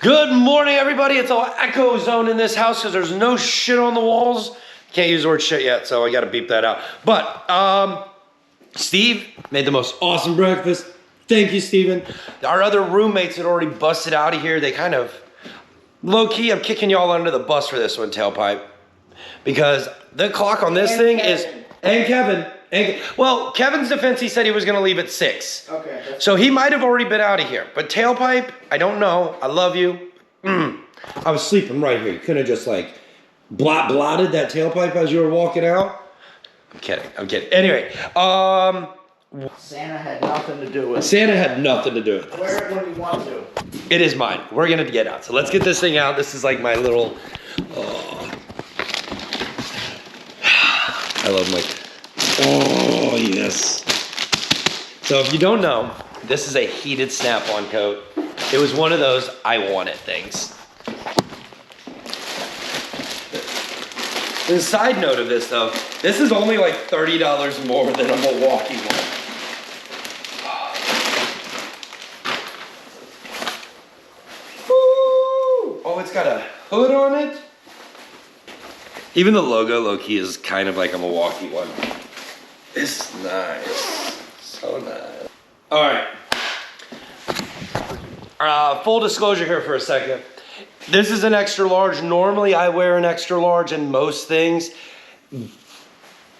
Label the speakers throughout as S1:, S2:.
S1: Good morning, everybody. It's all echo zone in this house because there's no shit on the walls. Can't use the word shit yet, so I got to beep that out. But Steve made the most awesome breakfast. Thank you, Steven. Our other roommates had already busted out of here. They kind of, low-key, I'm kicking y'all under the bus for this one, Tailpipe. Because the clock on this thing is, and Kevin. Well, Kevin's defense, he said he was gonna leave at 6.
S2: Okay.
S1: So he might have already been out of here. But Tailpipe, I don't know. I love you. I was sleeping right here. You couldn't have just like blotted that tailpipe as you were walking out. I'm kidding. Anyway,
S2: Santa had nothing to do with it.
S1: Santa had nothing to do with this.
S2: Wear it when you want to.
S1: It is mine. We're gonna get out. So let's get this thing out. This is like my little, I love my, oh yes. So if you don't know, this is a heated snap-on coat. It was one of those I wanted things. The side note of this though, this is only like $30 more than a Milwaukee one. Woo! Oh, it's got a hood on it. Even the logo low-key is kind of like a Milwaukee one. It's nice, so nice. All right. Full disclosure here for a second. This is an extra large. Normally I wear an extra large in most things.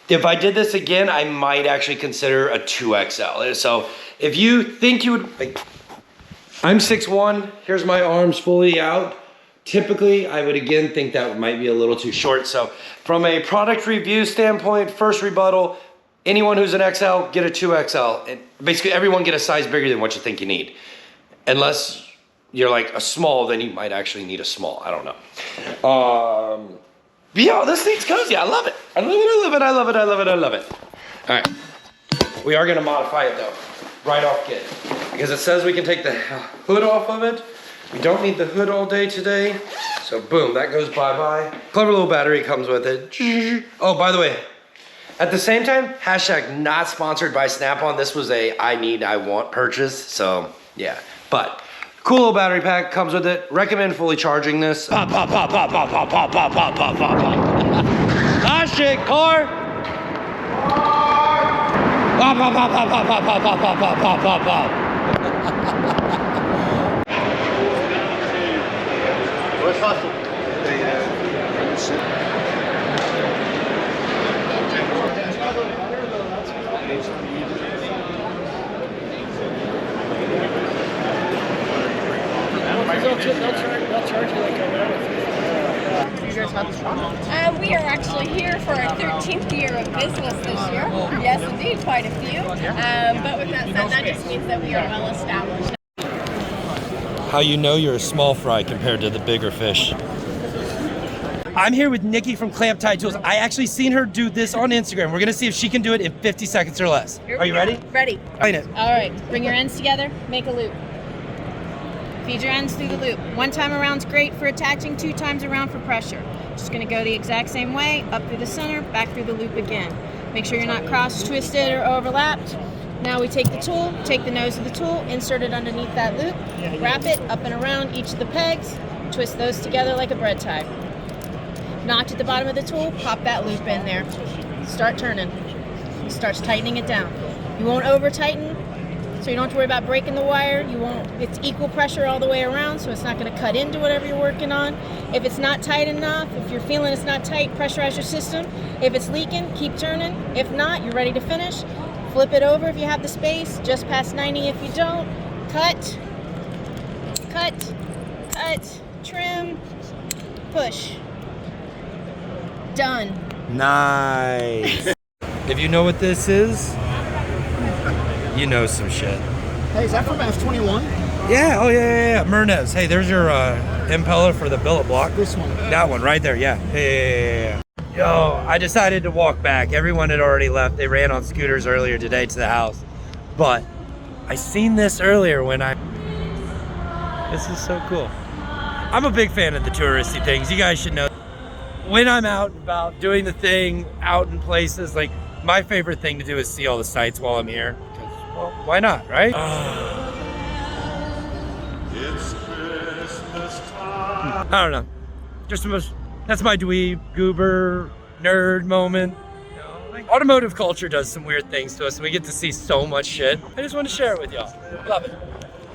S1: If I did this again, I might actually consider a 2XL. So if you think you would, like, I'm 6'1", here's my arms fully out. Typically, I would again think that might be a little too short. So from a product review standpoint, first rebuttal, anyone who's an XL, get a 2XL. And basically everyone get a size bigger than what you think you need. Unless you're like a small, then you might actually need a small. I don't know. But yeah, this thing's cozy. I love it. I love it. All right. We are gonna modify it though, right off kit. Because it says we can take the hood off of it. We don't need the hood all day today. So boom, that goes bye-bye. Clever little battery comes with it. Oh, by the way, at the same time, hashtag not sponsored by Snap-on. This was a I want purchase. So yeah, but cool little battery pack comes with it. Recommend fully charging this. Pop. Ah shit, car. Pop.
S3: Let's hustle.
S4: They'll charge you like a do you guys have this one? We are actually here for our 13th year of business this year. Yes, indeed, quite a few. But with that said, that just means that we are well established.
S1: How you know you're a small fry compared to the bigger fish. I'm here with Nikki from Clamp Tie Tools. I actually seen her do this on Instagram. We're gonna see if she can do it in 50 seconds or less. Are you ready?
S5: Ready.
S1: Explain it.
S5: All right, bring your ends together, make a loop. Feed your ends through the loop. One time around's great for attaching, 2 times around for pressure. Just gonna go the exact same way, up through the center, back through the loop again. Make sure you're not cross-twisted or overlapped. Now we take the tool, take the nose of the tool, insert it underneath that loop, wrap it up and around each of the pegs, twist those together like a bread tie. Notch at the bottom of the tool, pop that loop in there. Start turning. It starts tightening it down. You won't over tighten, so you don't have to worry about breaking the wire. It's equal pressure all the way around, so it's not gonna cut into whatever you're working on. If it's not tight enough, if you're feeling it's not tight, pressurize your system. If it's leaking, keep turning. If not, you're ready to finish. Flip it over if you have the space, just past 90 if you don't. Cut, trim, push. Done.
S1: Nice. If you know what this is, you know some shit.
S2: Hey, is that from F21?
S1: Yeah, yeah. Mernez. Hey, there's your impeller for the billet block.
S2: This one.
S1: That one right there, yeah. Yeah. Yo, I decided to walk back. Everyone had already left. They ran on scooters earlier today to the house. But I seen this earlier when this is so cool. I'm a big fan of the touristy things. You guys should know. When I'm out and about doing the thing, out in places, like my favorite thing to do is see all the sights while I'm here. Because, well, why not, right?
S3: It's Christmas
S1: I don't know. Just the most, that's my dweeb, goober, nerd moment. You know, like, automotive culture does some weird things to us and we get to see so much shit. I just want to share it with y'all. Love it.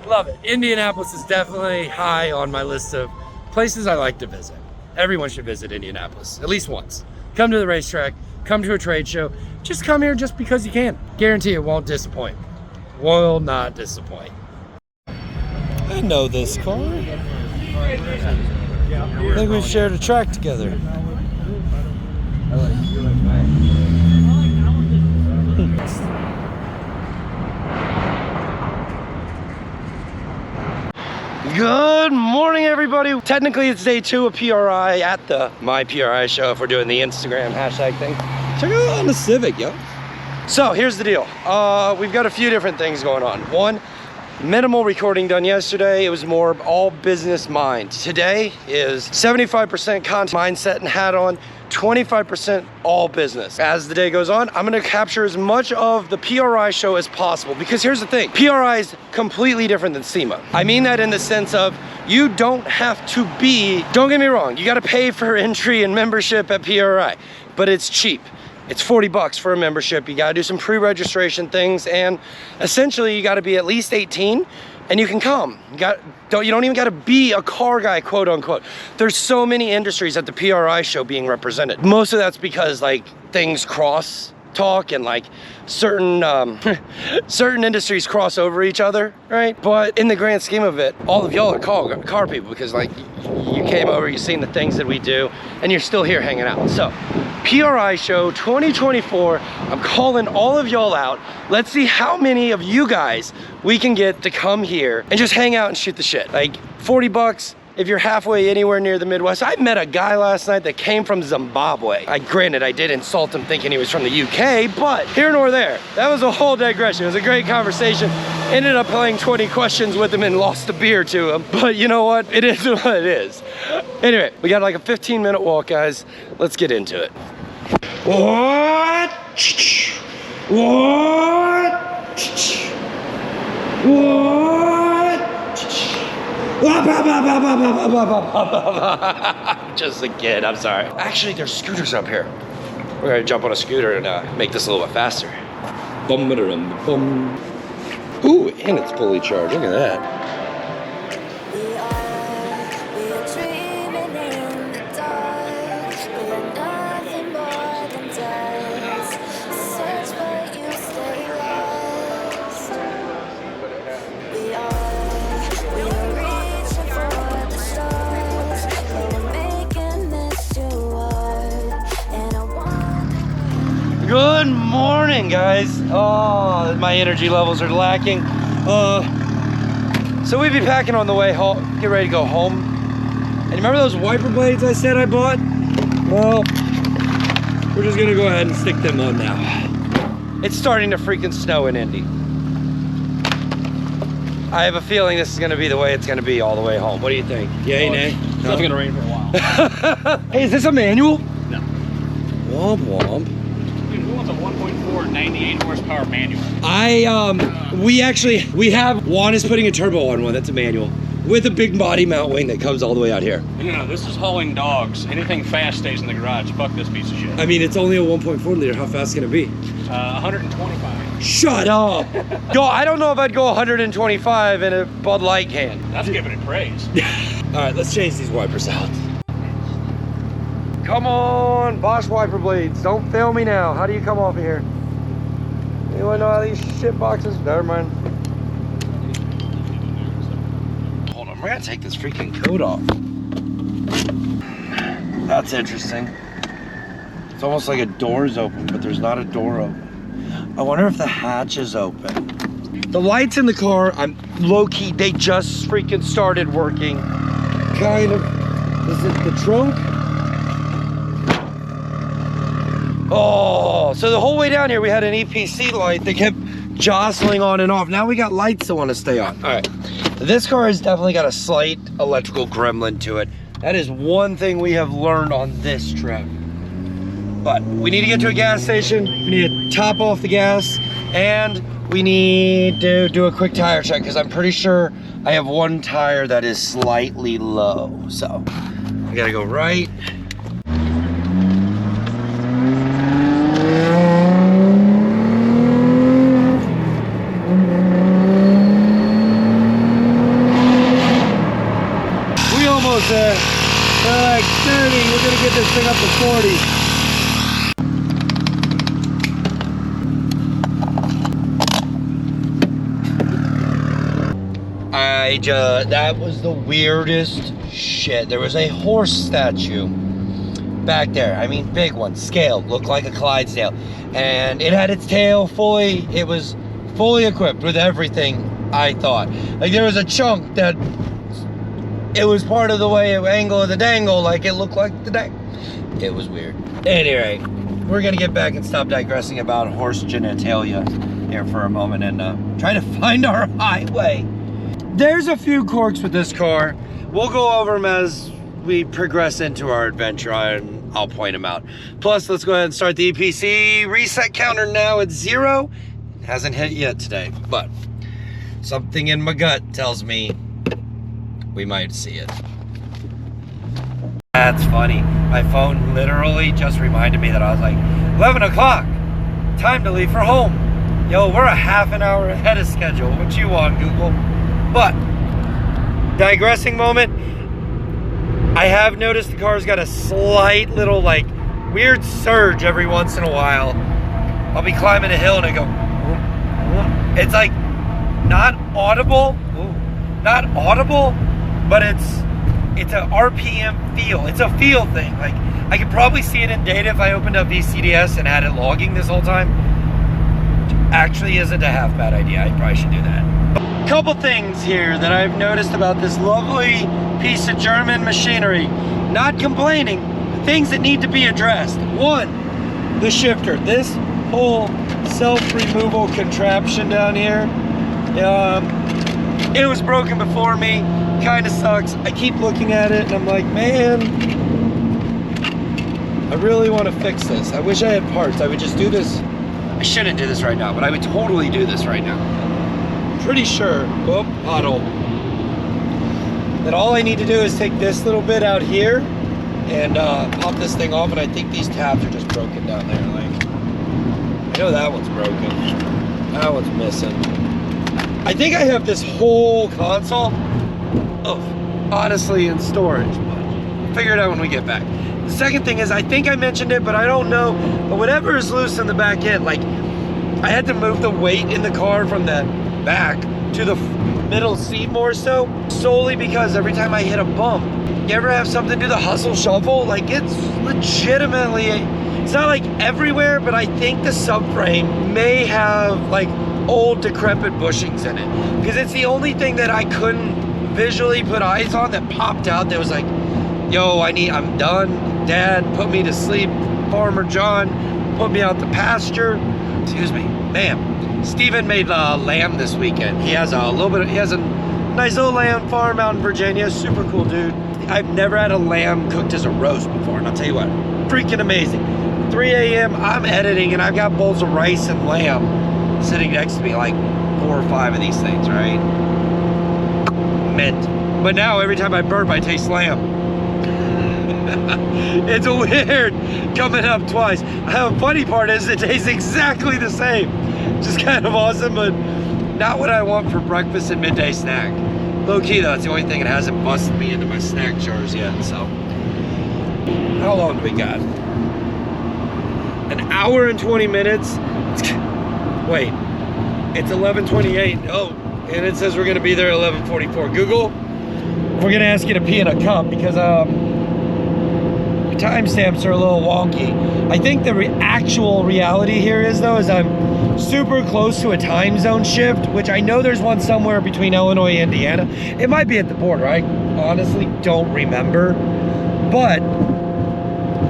S1: Love it. Indianapolis is definitely high on my list of places I like to visit. Everyone should visit Indianapolis, at least once. Come to the racetrack, come to a trade show. Just come here just because you can. Guarantee it won't disappoint. Will not disappoint. I know this car. I think we've shared a track together. Good morning, everybody. Technically, it's day 2 of PRI at the My PRI show if we're doing the Instagram hashtag thing. Check it out on the Civic, yo. So here's the deal. We've got a few different things going on. One, minimal recording done yesterday. It was more all business mind. Today is 75% content mindset and hat on, 25% all business. As the day goes on, I'm gonna capture as much of the PRI show as possible because here's the thing, PRI is completely different than SEMA. I mean that in the sense of you don't have to be, don't get me wrong, you gotta pay for entry and membership at PRI, but it's cheap. It's 40 bucks for a membership. You gotta do some pre-registration things and essentially you gotta be at least 18 and you can come. You don't even gotta be a car guy, quote unquote. There's so many industries at the PRI show being represented. Most of that's because like things cross talk and like certain certain industries cross over each other, right? But in the grand scheme of it, all of y'all are car people because like you came over, you've seen the things that we do, and you're still here hanging out. So PRI show 2024, I'm calling all of y'all out. Let's see how many of you guys we can get to come here and just hang out and shoot the shit. Like 40 bucks. If you're halfway anywhere near the Midwest. I met a guy last night that came from Zimbabwe. Granted, I did insult him thinking he was from the UK, but here nor there. That was a whole digression. It was a great conversation. Ended up playing 20 questions with him and lost a beer to him. But you know what? It is what it is. Anyway, we got like a 15-minute walk, guys. Let's get into it. What? Just a kid, I'm sorry. Actually, there's scooters up here. We're gonna jump on a scooter and make this a little bit faster. Ooh, and it's fully charged, look at that. Good morning, guys. Oh, my energy levels are lacking. So we've been packing on the way home, get ready to go home. And remember those wiper blades I said I bought? Well, we're just gonna go ahead and stick them on now. It's starting to freaking snow in Indy. I have a feeling this is gonna be the way it's gonna be all the way home. What do you think? Yay, nay?
S3: It's not gonna rain for a while.
S1: Hey, is this a manual?
S3: No.
S1: Womp womp.
S3: Dude, who wants a 1.4 98 horsepower manual?
S1: We have, Juan is putting a turbo on one, that's a manual, with a big body mount wing that comes all the way out here.
S3: No, this is hauling dogs. Anything fast stays in the garage. Fuck this piece of shit.
S1: I mean, it's only a 1.4 liter, how fast can it be?
S3: 125.
S1: Shut up! Yo, I don't know if I'd go 125 in a Bud Light can.
S3: That's giving it praise.
S1: All right, let's change these wipers out. Come on, Bosch wiper blades. Don't fail me now. How do you come off of here? Anyone know how these shit boxes? Never mind. Hold on, we're gonna take this freaking coat off. That's interesting. It's almost like a door's open, but there's not a door open. I wonder if the hatch is open. The lights in the car, I'm low-key, they just freaking started working. Kind of. Is it the trunk? Oh, so the whole way down here we had an EPC light that kept jostling on and off. Now we got lights that want to stay on. All right, this car has definitely got a slight electrical gremlin to it. That is one thing we have learned on this trip. But we need to get to a gas station. We need to top off the gas and we need to do a quick tire check because I'm pretty sure I have one tire that is slightly low. So I gotta go right. We almost there. We're like 30. We're gonna get this thing up to 40. That was the weirdest shit. There was a horse statue back there. I mean, big one, scaled, looked like a Clydesdale. And it had its tail it was fully equipped with everything, I thought. Like there was a chunk that it was part of the angle of the dangle, like it looked like the dangle. It was weird. Anyway, we're gonna get back and stop digressing about horse genitalia here for a moment and try to find our highway. There's a few quirks with this car. We'll go over them as we progress into our adventure and I'll point them out. Plus, let's go ahead and start the EPC reset counter now at 0. It hasn't hit yet today, but something in my gut tells me we might see it. That's funny. My phone literally just reminded me that I was like, 11 o'clock, time to leave for home. Yo, we're a half an hour ahead of schedule. What you want, Google? But, digressing moment, I have noticed the car's got a slight little like weird surge every once in a while. I'll be climbing a hill and I go, it's like not audible, but it's a RPM feel. It's a feel thing. Like I could probably see it in data if I opened up VCDS and had it logging this whole time. Which actually isn't a half bad idea. I probably should do that. Couple things here that I've noticed about this lovely piece of German machinery. Not complaining, things that need to be addressed. One, the shifter. This whole self-removal contraption down here, it was broken before me, kind of sucks. I keep looking at it and I'm like, man, I really want to fix this. I wish I had parts. I would just do this. I shouldn't do this right now, but I would totally do this right now. Pretty sure, puddle, that all I need to do is take this little bit out here and pop this thing off, and I think these tabs are just broken down there. Like, I know that one's broken, that one's missing. I think I have this whole console, honestly, in storage, but figure it out when we get back. The second thing is, I think I mentioned it, but I don't know, but whatever is loose in the back end, like, I had to move the weight in the car from the back to the middle seat more so, solely because every time I hit a bump, you ever have something do the hustle shuffle? Like it's legitimately, it's not like everywhere, but I think the subframe may have like old decrepit bushings in it, because it's the only thing that I couldn't visually put eyes on that popped out that was like, yo, I'm done. Dad, put me to sleep. Farmer John, put me out the pasture. Excuse me, ma'am. Steven made lamb this weekend. He has a nice little lamb farm out in Virginia. Super cool dude. I've never had a lamb cooked as a roast before, and I'll tell you what, freaking amazing. 3 a.m. I'm editing and I've got bowls of rice and lamb sitting next to me, like 4 or 5 of these things, right? Mint. But now every time I burp, I taste lamb. It's weird coming up twice. The funny part is it tastes exactly the same. Just kind of awesome, but not what I want for breakfast and midday snack. Low key though, it's the only thing that hasn't busted me into my snack jars yet, so. How long do we got? An hour and 20 minutes. Wait, it's 11:28. Oh, and it says we're gonna be there at 11:44. Google, we're gonna ask you to pee in a cup because timestamps are a little wonky. I think the actual reality here is I'm super close to a time zone shift, which I know there's one somewhere between Illinois and Indiana. It might be at the border. I honestly don't remember, but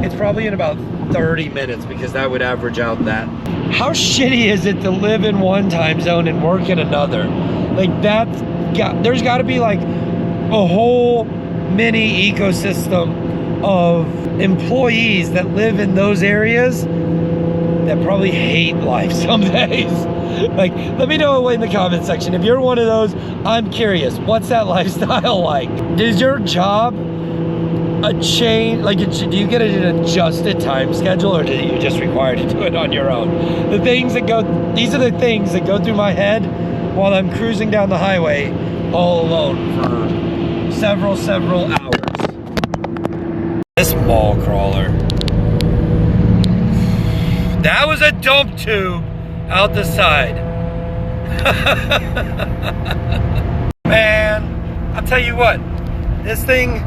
S1: it's probably in about 30 minutes because that would average out that. How shitty is it to live in one time zone and work in another? Like there's got to be like a whole mini ecosystem of employees that live in those areas that probably hate life some days. Like, let me know in the comment section. If you're one of those, I'm curious, what's that lifestyle like? Is your job a chain, like, do you get an adjusted time schedule, or do you just require to do it on your own? The things that go, these are the things that go through my head while I'm cruising down the highway all alone for several hours. This mall crawler. That was a dump tube out the side. Man, I'll tell you what, this thing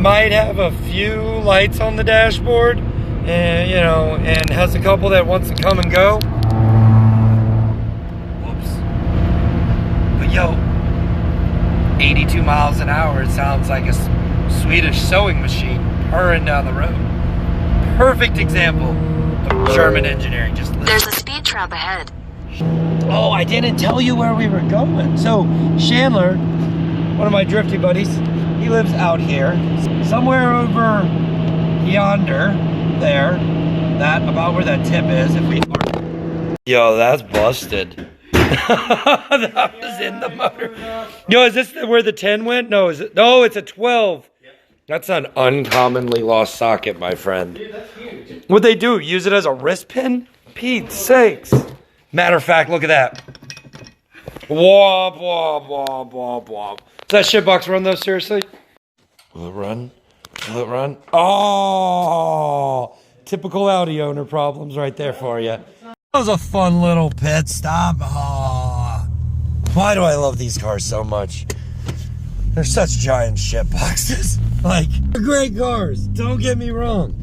S1: might have a few lights on the dashboard, and you know, and has a couple that wants to come and go. Whoops. But yo, 82 miles an hour, it sounds like a Swedish sewing machine purring down the road. Perfect example of German engineering. Just listen.
S6: There's a speed trap ahead.
S1: Oh, I didn't tell you where we were going. So Chandler, one of my drifty buddies, he lives out here, somewhere over yonder, there, that about where that tip is. If we, yo, that's busted. That was in the motor. Yo, is this where the 10 went? No, is it? No, it's a 12. That's an uncommonly lost socket, my friend. What'd they do? Use it as a wrist pin? Pete's sakes. Matter of fact, look at that. Womp, womp, womp, womp, womp. Does that shitbox run though, seriously? Will it run? Will it run? Oh, typical Audi owner problems right there for you. That was a fun little pit stop. Oh, why do I love these cars so much? They're such giant shitboxes. Like, they're great cars, don't get me wrong.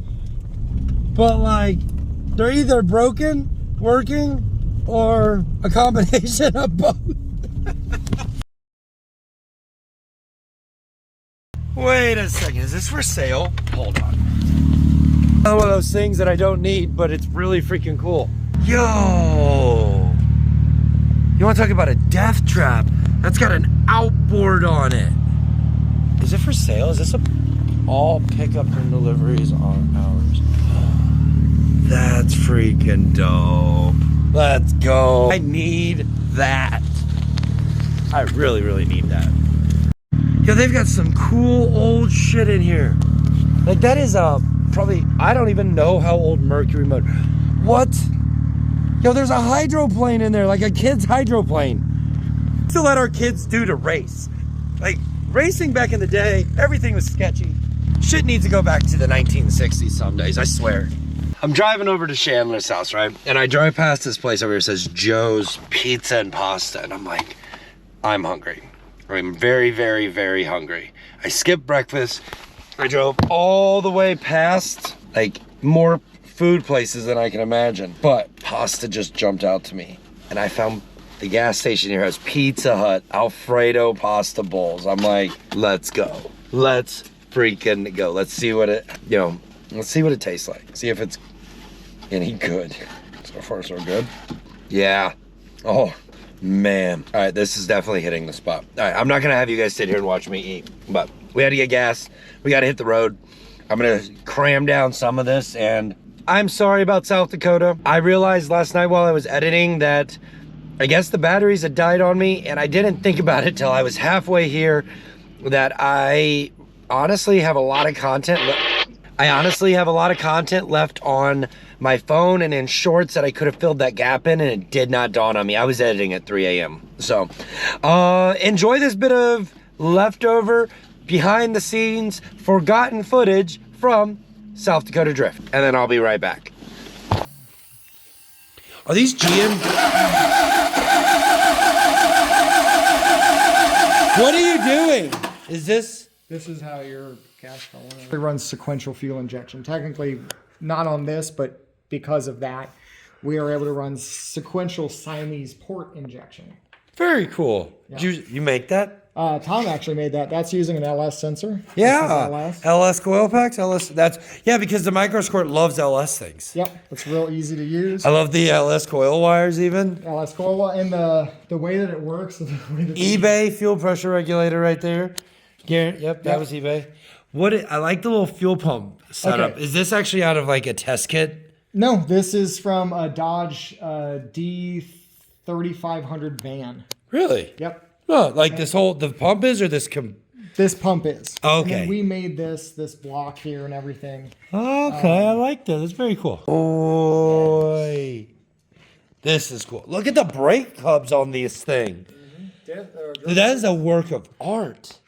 S1: But like, they're either broken, working, or a combination of both. Wait a second, is this for sale? Hold on. Another one of those things that I don't need, but it's really freaking cool. Yo! You wanna talk about a death trap? That's got an outboard on it. Is it for sale? Is this all pickups and deliveries on ours? That's freaking dope. Let's go. I need that. I really, really need that. Yo, they've got some cool old shit in here. Like, that is probably, I don't even know how old Mercury motor. What? Yo, there's a hydroplane in there, like a kid's hydroplane. To let our kids do to race. Like, racing back in the day, everything was sketchy. Shit needs to go back to the 1960s some days, I swear. I'm driving over to Chandler's house, right? And I drive past this place over here that says Joe's Pizza and Pasta. And I'm like, I'm hungry. I'm very, very, very hungry. I skipped breakfast. I drove all the way past, like, more food places than I can imagine. But pasta just jumped out to me. And I found the gas station here has Pizza Hut Alfredo pasta bowls. I'm like, let's go. Let's freaking go. Let's see what it, you know, let's see what it tastes like. See if it's any good. So far, so good. Yeah. Oh, man. All right, this is definitely hitting the spot. All right, I'm not gonna have you guys sit here and watch me eat, but we had to get gas. We gotta hit the road. I'm gonna cram down some of this, and I'm sorry about South Dakota. I realized last night while I was editing that I guess the batteries had died on me, and I didn't think about it till I was halfway here, that I honestly have a lot of content left on my phone and in shorts that I could have filled that gap in, and it did not dawn on me. I was editing at 3 a.m. So enjoy this bit of leftover, behind the scenes, forgotten footage from South Dakota Drift, and then I'll be right back. Are these GM? What are you doing? Is this?
S7: This is how your gas fell in. It runs sequential fuel injection. Technically, not on this, but because of that, we are able to run sequential Siamese port injection.
S1: Very cool.
S7: Yeah.
S1: Did you make that?
S7: Tom actually made that. That's using an LS sensor.
S1: Yeah. LS coil packs. LS. Yeah, because the Microsquirt loves LS things.
S7: Yep. It's real easy to use.
S1: I love the LS coil wires even.
S7: LS coil, and the way that it works.
S1: eBay fuel pressure regulator right there. Yep, that was eBay. I like the little fuel pump setup.
S7: Okay.
S1: Is this actually out of like a test kit?
S7: No, this is from a Dodge D3500 van.
S1: Really?
S7: Yep.
S1: Oh, like the pump is, or this?
S7: This pump is.
S1: Okay.
S7: And then we made this block here and everything.
S1: Okay, I like that. That's very cool. Boy, this is cool. Look at the brake hubs on this thing. That is a work of art.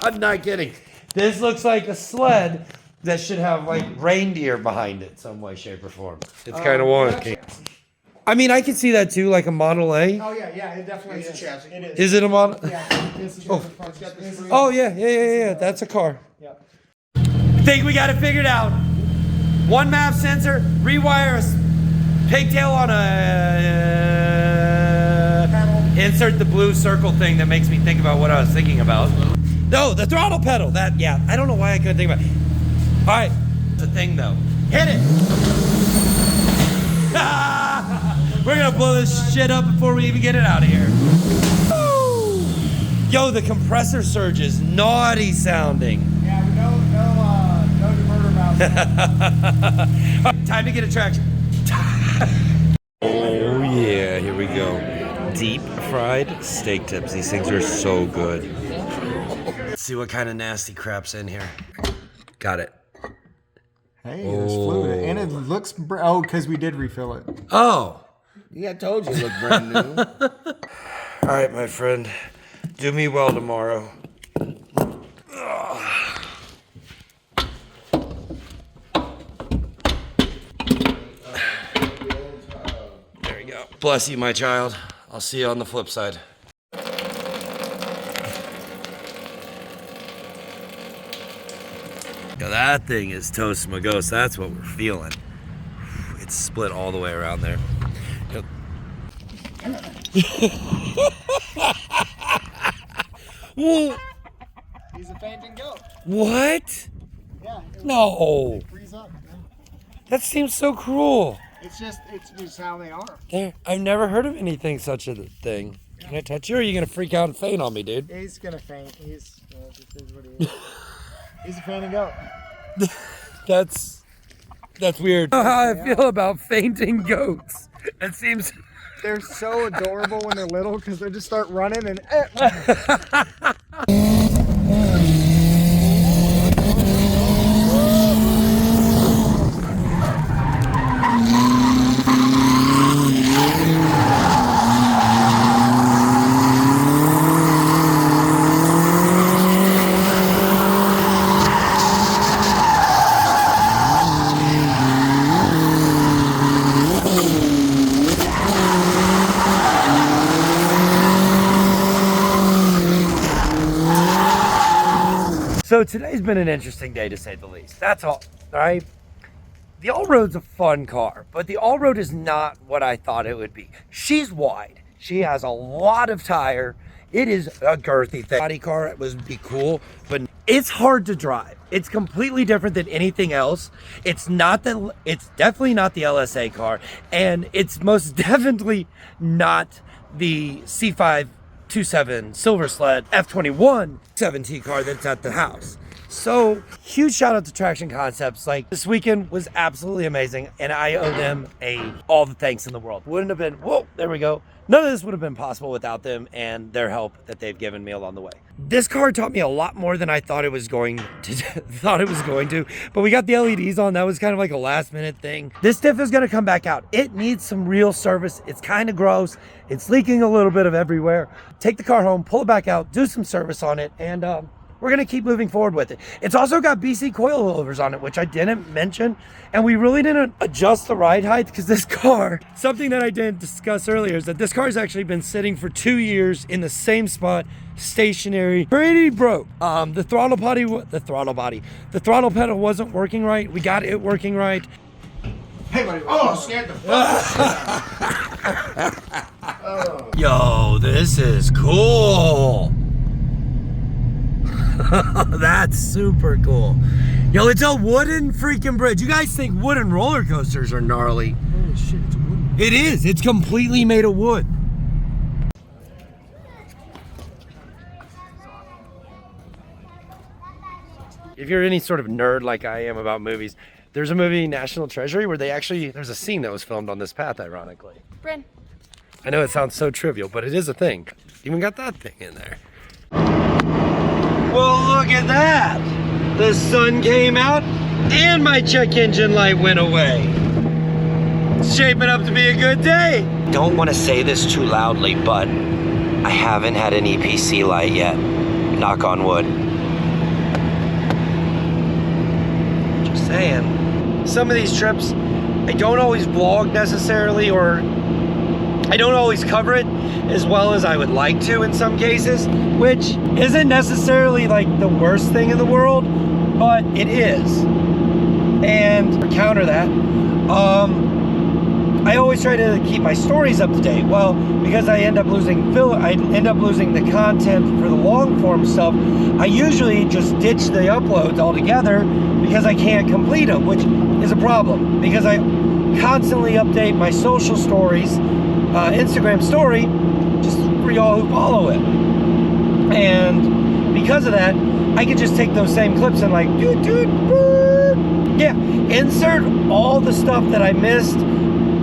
S1: I'm not kidding. This looks like a sled that should have like reindeer behind it, some way, shape, or form. It's kind of wonky. I mean, I can see that too, like a Model A.
S7: Oh yeah, it definitely is. It is.
S1: Is it a Model?
S7: Yeah, this is
S1: Oh yeah. That's a car.
S7: Yep.
S1: Think we got it figured out. One map sensor, rewire a pigtail on a insert the blue circle thing that makes me think about what I was thinking about. No, the throttle pedal. That, yeah, I don't know why I couldn't think about it. All right, the thing though. Hit it. We're gonna blow this shit up before we even get it out of here. Woo! Yo, the compressor surge is naughty sounding.
S7: Yeah, no diverter valve.
S1: Time to get a traction. Oh yeah, here we go. Deep fried steak tips. These things are so good. Let's see what kind of nasty crap's in here. Got it.
S7: Hey, there's fluid. And it looks, because we did refill it.
S1: Oh.
S2: Yeah, I told you it looked brand new.
S1: All right, my friend. Do me well tomorrow. There you go. Bless you, my child. I'll see you on the flip side. Yo, that thing is toast my ghost. That's what we're feeling. It's split all the way around there. Yep.
S7: He's a fainting goat.
S1: What?
S7: Yeah.
S1: No.
S7: Freeze up. Man.
S1: That seems so cruel.
S7: It's just how they are.
S1: I've never heard of anything such a thing. Can I touch you, or are you gonna freak out and faint on me, dude?
S7: He's gonna faint. This is what he is. He's a fainting goat.
S1: That's weird. I don't know how I feel about fainting goats. It seems
S7: They're so adorable when they're little because they just start running and.
S1: So today's been an interesting day, to say the least. That's all right? The ALL-ROAD's a fun car, but the ALL-ROAD is not what I thought it would be. She's wide. She has a lot of tire. It is a girthy thing. Body car would be cool, but it's hard to drive. It's completely different than anything else. It's definitely not the LSA car, and it's most definitely not the C527 Silver Sled F21 7T car that's at the house. So huge shout out to Traction Concepts. Like, this weekend was absolutely amazing, and I owe them all the thanks in the world. Wouldn't have been, whoa, there we go. None of this would have been possible without them and their help that they've given me along the way. This car taught me a lot more than I thought it was going to, but we got the LEDs on. That was kind of like a last minute thing. This diff is gonna come back out. It needs some real service. It's kind of gross. It's leaking a little bit of everywhere. Take the car home, pull it back out, do some service on it, and we're gonna keep moving forward with it. It's also got BC coilovers on it, which I didn't mention, and we really didn't adjust the ride height because this car, something that I didn't discuss earlier, is that this car has actually been sitting for 2 years in the same spot, stationary, pretty broke. The throttle pedal wasn't working right. We got it working right.
S2: Hey, buddy. Oh, scared the fuck.
S1: Yo, this is cool. That's super cool. Yo, it's a wooden freaking bridge. You guys think wooden roller coasters are gnarly?
S7: Holy shit, it's wooden.
S1: It is. It's completely made of wood. If you're any sort of nerd like I am about movies, There's a movie, National Treasury, where there's a scene that was filmed on this path, ironically.
S4: Bryn.
S1: I know it sounds so trivial, but it is a thing. Even got that thing in there. Well, look at that. The sun came out and my check engine light went away. It's shaping up to be a good day. Don't want to say this too loudly, but I haven't had an EPC light yet. Knock on wood. Just saying. Some of these trips, I don't always vlog necessarily, or I don't always cover it as well as I would like to in some cases, which isn't necessarily like the worst thing in the world, but it is. And to counter that, I always try to keep my stories up to date. Well, because I end up losing the content for the long form stuff, I usually just ditch the uploads altogether because I can't complete them, which is a problem because I constantly update my social stories, Instagram story, just for y'all who follow it. And because of that, I can just take those same clips and like, yeah, insert all the stuff that I missed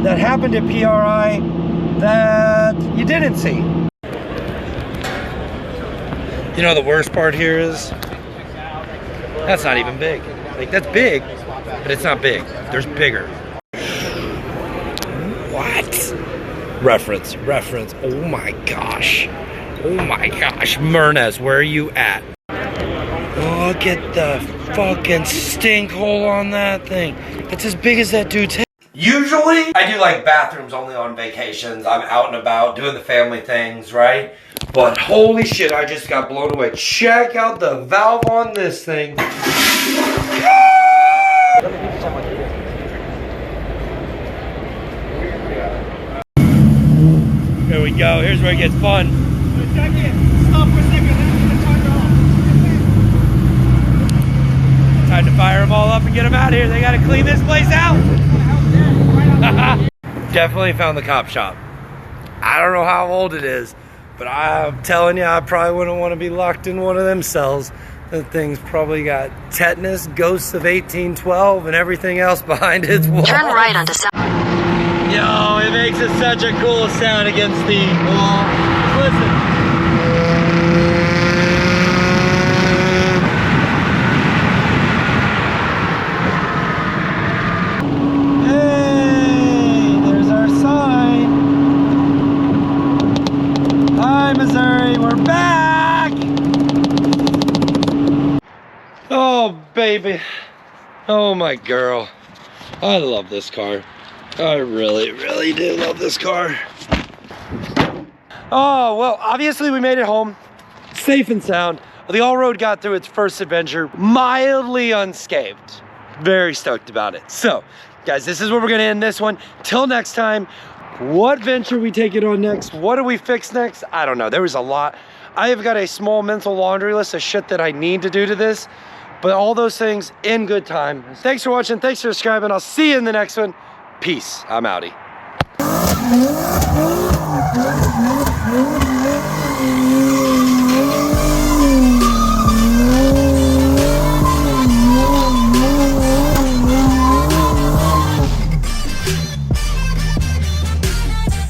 S1: that happened at PRI that you didn't see. You know the worst part here is, that's not even big. Like, that's big, but it's not big. There's bigger. What? Reference. Oh my gosh. Myrna's, where are you at? Look at the fucking stink hole on that thing. It's as big as that dude's head. Usually, I do like bathrooms only on vacations. I'm out and about doing the family things, right? But holy shit, I just got blown away. Check out the valve on this thing. Here we go. Here's where it gets fun. Time to fire them all up and get them out of here. They got to clean this place out. Definitely found the cop shop. I don't know how old it is, but I'm telling you, I probably wouldn't want to be locked in one of them cells. That thing's probably got tetanus, ghosts of 1812, and everything else behind its wall.
S6: Turn right onto South.
S1: Yo, it makes it such a cool sound against the wall. Listen. Missouri, we're back! Oh, baby. Oh, my girl. I love this car. I really, really do love this car. Oh, well, obviously we made it home. Safe and sound. The ALL-ROAD got through its first adventure mildly unscathed. Very stoked about it. So, guys, this is where we're gonna end this one. Till next time. What venture we take it on next? What do we fix next? I don't know. There was a lot. I have got a small mental laundry list of shit that I need to do to this, but all those things in good time. Thanks for watching. Thanks for subscribing. I'll see you in the next one. Peace. I'm outie.